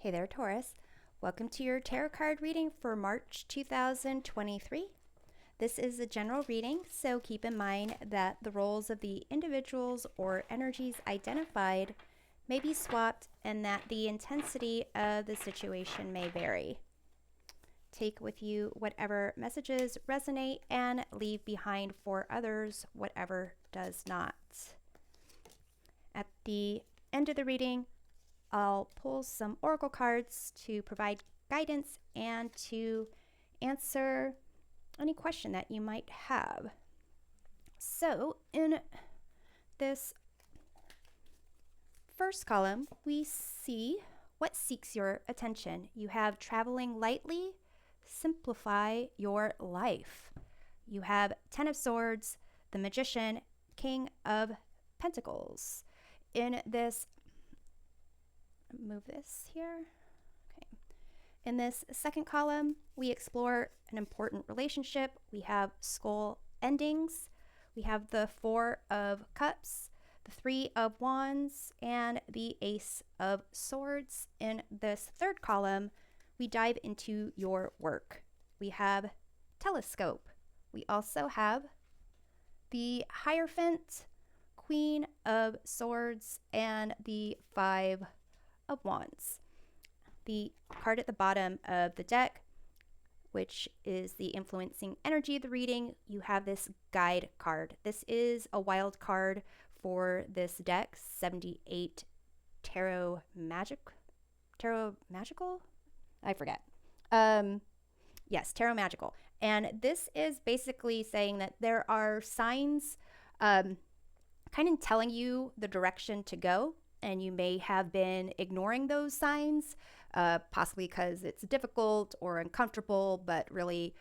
Hey there, Taurus. Welcome to your tarot card reading for March 2023. This is a general reading, so keep in mind that the roles of the individuals or energies identified may be swapped and that the intensity of the situation may vary. Take with you whatever messages resonate and leave behind for others whatever does not. At the end of the reading, I'll pull some oracle cards to provide guidance and to answer any question that you might have. So in this first column, we see what seeks your attention. You have traveling lightly, simplify your life. You have Ten of Swords, the Magician, King of Pentacles. In this move this here. Okay. In this second column, we explore an important relationship. We have skull endings. We have the Four of Cups, the Three of Wands, and the Ace of Swords. In this third column, we dive into your work. We have Telescope. We also have the Hierophant, Queen of Swords, and the Five of Wands. The card at the bottom of the deck, which is the influencing energy of the reading, you have this guide card. This is a wild card for this deck, 78 Tarot Magical? I forget. Yes, Tarot Magical. And this is basically saying that there are signs kind of telling you the direction to go, and you may have been ignoring those signs, possibly because it's difficult or uncomfortable, but really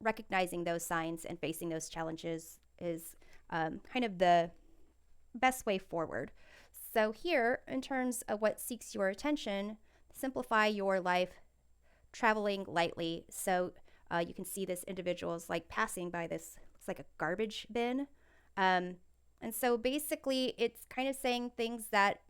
recognizing those signs and facing those challenges is kind of the best way forward. So here, in terms of what seeks your attention, simplify your life, traveling lightly. So you can see this individual is like passing by this, looks like a garbage bin. And so basically, it's kind of saying things that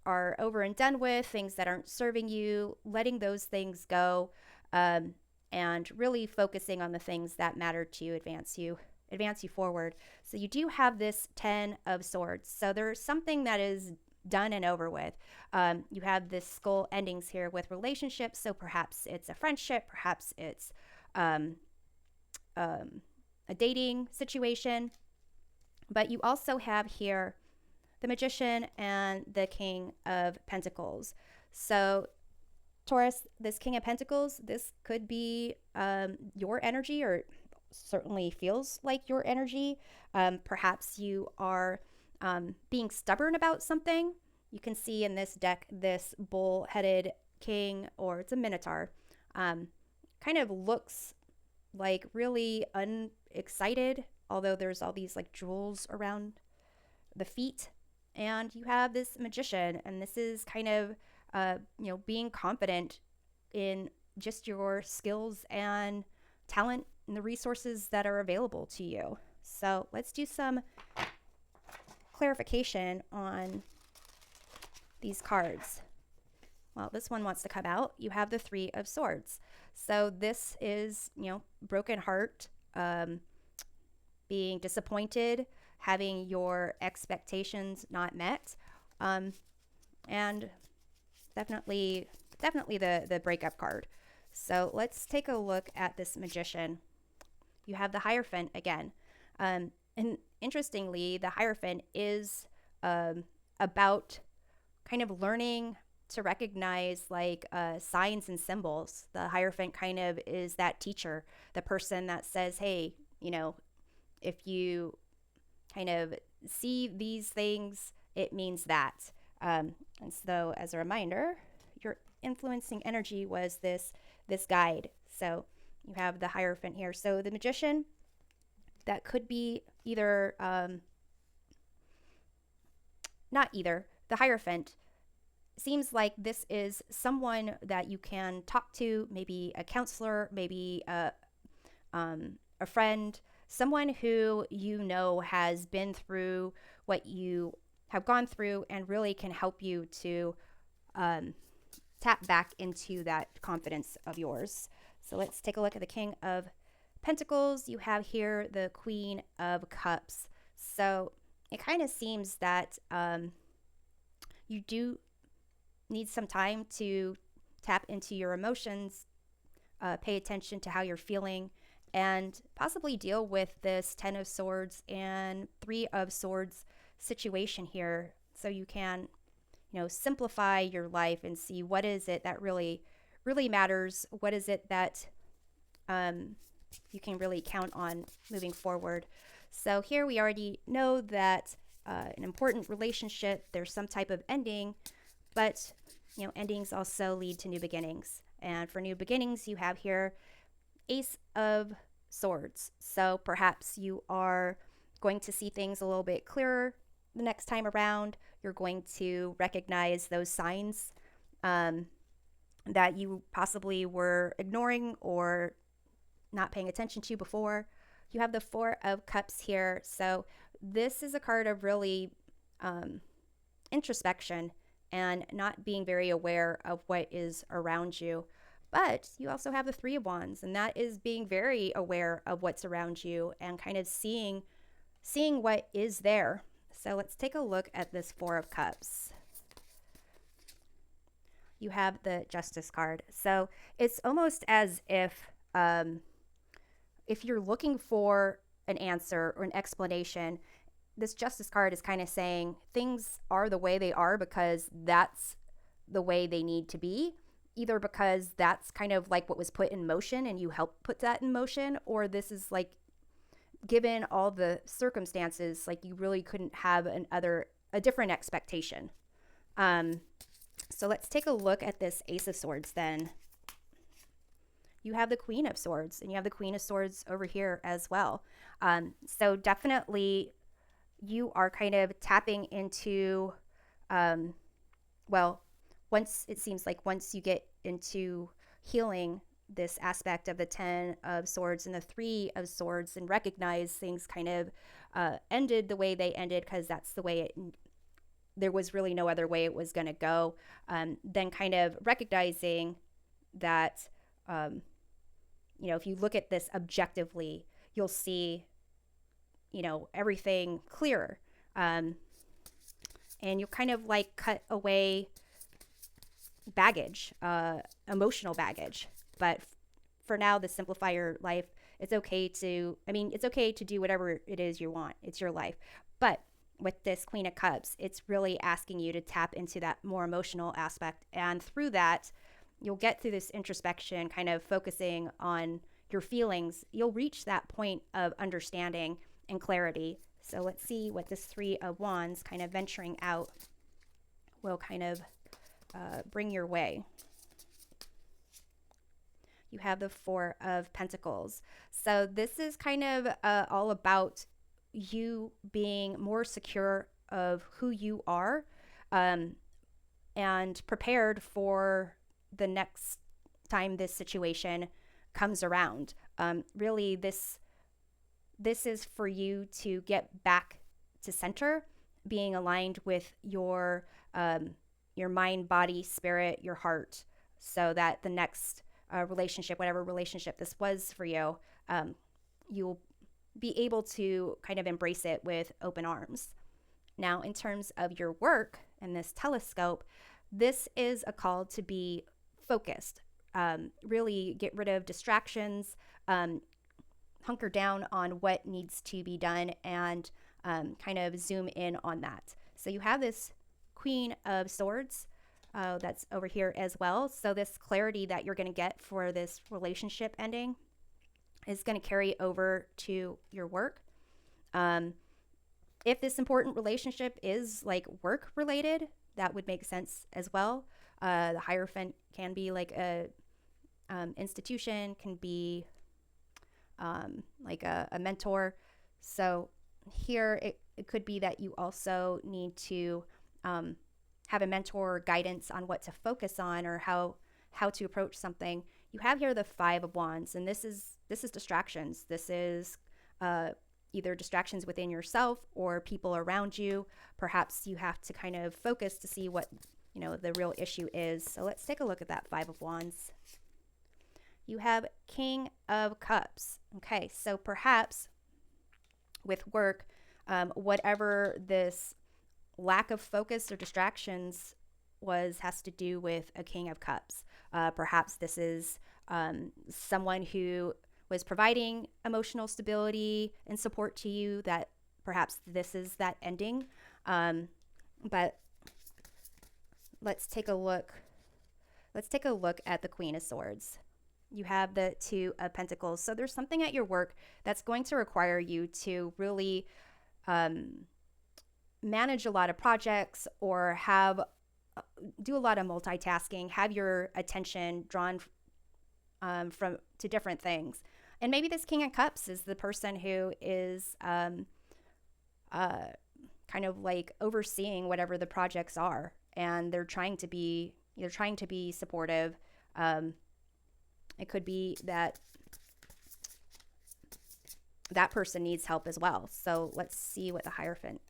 are over and done with, things that aren't serving you, letting those things go, and really focusing on the things that matter to you, advance you forward. So you do have this Ten of Swords. So there's something that is done and over with. You have this skull endings here with relationships. So perhaps it's a friendship, perhaps it's a dating situation. But you also have here the Magician and the King of Pentacles. So Taurus, this King of Pentacles, this could be your energy, or certainly feels like your energy. Perhaps you are being stubborn about something. You can see in this deck this bull-headed king, or it's a minotaur, kind of looks like really unexcited, although there's all these like jewels around the feet. And you have this Magician, and this is kind of being confident in just your skills and talent and the resources that are available to you. So let's do some clarification on these cards. Well, this one wants to come out. You have the Three of Swords. So this is, broken heart, being disappointed, having your expectations not met, and definitely the breakup card. So let's take a look at this Magician. You have the Hierophant again. And interestingly, the Hierophant is about kind of learning to recognize like signs and symbols. The Hierophant kind of is that teacher, the person that says, hey, if you kind of see these things, it means that. And so as a reminder, your influencing energy was this guide. So you have the Hierophant here. So the Magician, that could be either, not either, the Hierophant seems like this is someone that you can talk to, maybe a counselor, maybe a friend, someone who has been through what you have gone through and really can help you to tap back into that confidence of yours. So let's take a look at the King of Pentacles. You have here the Queen of Cups. So it kind of seems that you do need some time to tap into your emotions, pay attention to how you're feeling, and possibly deal with this Ten of Swords and Three of Swords situation here, so you can, simplify your life and see what is it that really matters. What is it that you can really count on moving forward. So here we already know that an important relationship, there's some type of ending, but endings also lead to new beginnings. And for new beginnings, you have here Ace of Swords. So perhaps you are going to see things a little bit clearer the next time around. You're going to recognize those signs that you possibly were ignoring or not paying attention to before. You have the Four of Cups here. So this is a card of really introspection and not being very aware of what is around you. But you also have the Three of Wands, and that is being very aware of what's around you and kind of seeing what is there. So let's take a look at this Four of Cups. You have the Justice card. So it's almost as if you're looking for an answer or an explanation, this Justice card is kind of saying things are the way they are because that's the way they need to be, either because that's kind of like what was put in motion and you helped put that in motion, or this is like, given all the circumstances, like you really couldn't have a different expectation. So let's take a look at this Ace of Swords then. You have the Queen of Swords, and you have the Queen of Swords over here as well. So definitely you are kind of tapping into, once you get into healing this aspect of the Ten of Swords and the Three of Swords and recognize things kind of ended the way they ended because that's the way there was really no other way it was going to go. Then kind of recognizing that, if you look at this objectively, you'll see, everything clearer. And you'll kind of like cut away baggage, emotional baggage. But for now, to simplify your life, it's okay to do whatever it is you want. It's your life. But with this Queen of Cups, it's really asking you to tap into that more emotional aspect. And through that, you'll get through this introspection, kind of focusing on your feelings. You'll reach that point of understanding and clarity. So let's see what this Three of Wands kind of venturing out will kind of bring your way. You have the Four of Pentacles. So this is kind of all about you being more secure of who you are and prepared for the next time this situation comes around. Really, this is for you to get back to center, being aligned with your mind, body, spirit, your heart, so that the next relationship, whatever relationship this was for you, you'll be able to kind of embrace it with open arms. Now, in terms of your work and this telescope, this is a call to be focused, really get rid of distractions, hunker down on what needs to be done, and kind of zoom in on that. So you have this Queen of Swords that's over here as well. So this clarity that you're going to get for this relationship ending is going to carry over to your work. If this important relationship is like work related, that would make sense as well. The Hierophant can be like a institution, can be like a mentor. So here it could be that you also need to have a mentor or guidance on what to focus on or how to approach something. You have here the Five of Wands, and this is distractions. This is either distractions within yourself or people around you. Perhaps you have to kind of focus to see what the real issue is. So let's take a look at that Five of Wands. You have King of Cups. Okay, so perhaps with work, whatever this lack of focus or distractions has to do with a King of Cups. Perhaps this is someone who was providing emotional stability and support to you, that perhaps this is that ending. But let's take a look. Let's take a look at the Queen of Swords. You have the Two of Pentacles. So there's something at your work that's going to require you to really manage a lot of projects, or do a lot of multitasking, have your attention drawn to different things. And maybe this King of Cups is the person who is kind of like overseeing whatever the projects are, and they're trying to be supportive. It could be that person needs help as well. So let's see what the Hierophant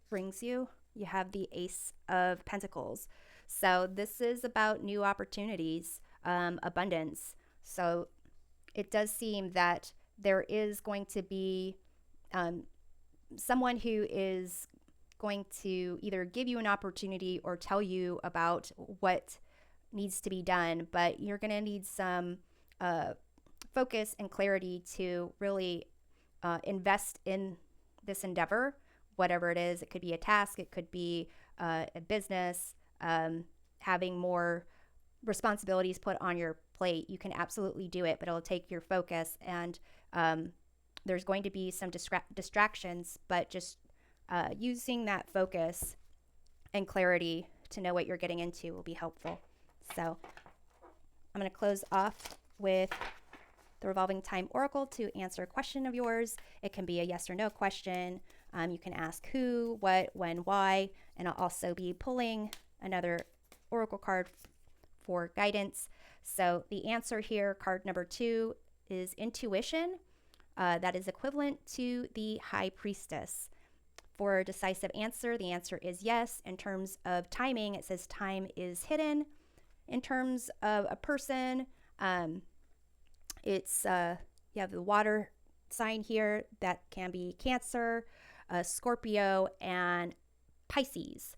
brings you. You have the Ace of Pentacles. So this is about new opportunities, abundance. So it does seem that there is going to be someone who is going to either give you an opportunity or tell you about what needs to be done, but you're going to need some focus and clarity to really invest in this endeavor, whatever it is. It could be a task, it could be a business, having more responsibilities put on your plate. You can absolutely do it, but it'll take your focus, and there's going to be some distractions, but just using that focus and clarity to know what you're getting into will be helpful. So I'm going to close off with the Revolving Time Oracle to answer a question of yours. It can be a yes or no question. You can ask who, what, when, why, and I'll also be pulling another Oracle card for guidance. So the answer here, card number 2, is intuition. That is equivalent to the High Priestess. For a decisive answer, the answer is yes. In terms of timing, it says time is hidden. In terms of a person, it's you have the water sign here. That can be Cancer, Scorpio, and Pisces.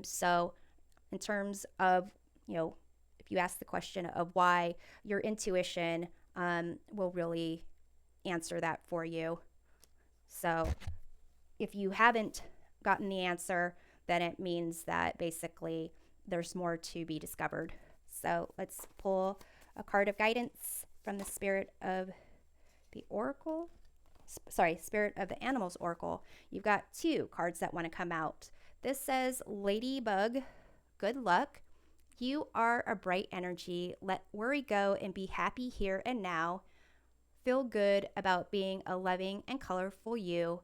So in terms of, if you ask the question of why, your intuition will really answer that for you. So if you haven't gotten the answer, then it means that basically there's more to be discovered. So let's pull a card of guidance from the Spirit of the Oracle. Spirit of the Animals Oracle. You've got 2 cards that want to come out. This says, Ladybug, good luck. You are a bright energy. Let worry go and be happy here and now. Feel good about being a loving and colorful you.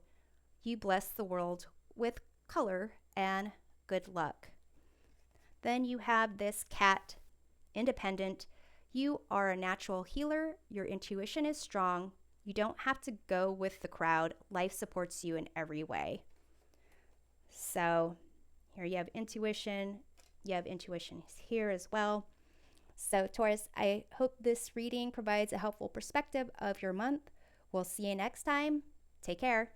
You bless the world with color and good luck. Then you have this Cat, independent. You are a natural healer. Your intuition is strong. You don't have to go with the crowd. Life supports you in every way. So here you have intuition. You have intuition here as well. So Taurus, I hope this reading provides a helpful perspective of your month. We'll see you next time. Take care.